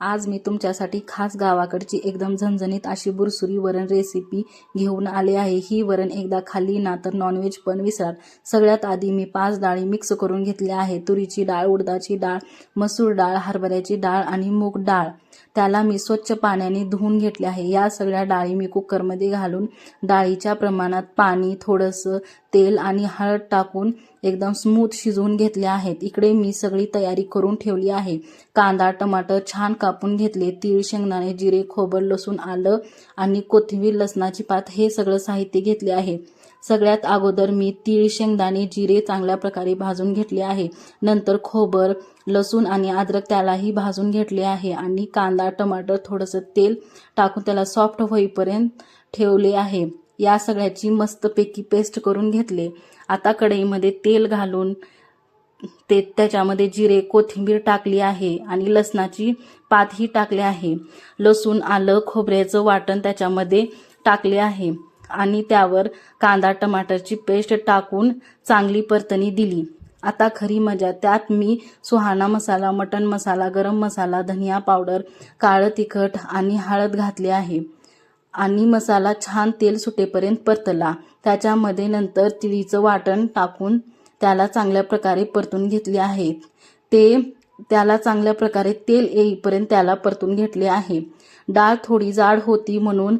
आज मी तुमच्यासाठी खास गावाकडची एकदम झणझणीत अशी बुरसुरी वरण रेसिपी घेऊन आले आहे। ही वरण एकदा खाल्ली ना तर नॉनव्हेज पण विसराल। सगळ्यात आधी मी 5 डाळी मिक्स करून घेतल्या आहे। तुरीची डाळ, उडदाची डाळ, मसूर डाळ, हरभऱ्याची डाळ आणि मूग डाळ। त्याला मी स्वच्छ पाण्याने धुवून घेतले आहे। या सगळ्या डाळी मी कुकरमध्ये घालून डाळीच्या प्रमाणात पाणी, थोडंसं तेल आणि हळद टाकून एकदम स्मूथ शिजवून घेतले आहेत। इकडे मी सगळी तयारी करून ठेवली आहे। कांदा, टमाटर छान कापून घेतले। तीळ, शेंगदाणे, जिरे, खोबरं, लसूण, आलं आणि कोथिंबीर, लसणाची पात हे सगळं साहित्य घेतले आहे। सगळ्यात अगोदर मी तीळ, शेंगदाणे, जिरे चांगल्या प्रकारे भाजून घेतले आहे। नंतर खोबरं, लसूण आणि अद्रक त्यालाही भाजून घेतले आहे आणि कांदा, टमाटर, थोडंसं तेल टाकून त्याला सॉफ्ट होईपर्यंत ठेवले आहे। या सगळ्याची मस्तपैकी पेस्ट करून घेतले। आता कढईमध्ये तेल घालून त्याच्यामध्ये जिरे, कोथिंबीर टाकली आहे आणि लसणाची पातही टाकली आहे। लसूण, आलं, खोबऱ्याचं वाटण त्याच्यामध्ये टाकले आहे आणि त्यावर कांदा, टमाटरची पेस्ट टाकून चांगली परतणी दिली। आता खरी मजा, त्यात मी सुहाना मसाला, मटण मसाला, गरम मसाला, धनिया पावडर, काळं तिखट आणि हळद घातले आहे आणि मसाला छान तेल सुटेपर्यंत परतला। त्याच्यामध्ये नंतर तिळीचं वाटण टाकून त्याला चांगल्या प्रकारे परतून घेतले आहे। त्याला चांगल्या प्रकारे तेल येईपर्यंत त्याला परतून घेतले आहे। डाळ थोडी जाड होती म्हणून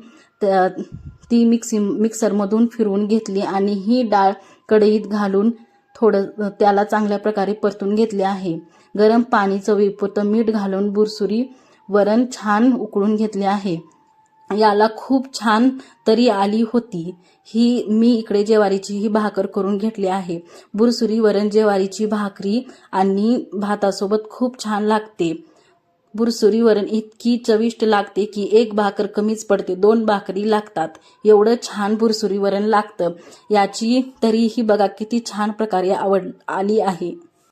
ती मिक्सरमधून फिरवून घेतली आणि ही डाळ कढईत घालून थोडं त्याला चांगल्या प्रकारे परतून घेतले आहे। गरम पाणी, चवीपुरतं मीठ घालून बुरसुरी वरण छान उकळून घेतले आहे। याला खूप छान तरी आली होती। मी इकडे ज्वारीची ही भाकर करून घेतली आहे। बुरसुरी वरण ज्वारीची भाकरी आणि भातासोबत खूप छान लागते। बुरसुरी वरण इतकी चविष्ट लागते की एक भाकर कमीच पडते, 2 भाकरी लागतात, एवढं छान बुरसुरी वरण लागतं। याची तरीही बघा किती छान प्रकारे आली आहे।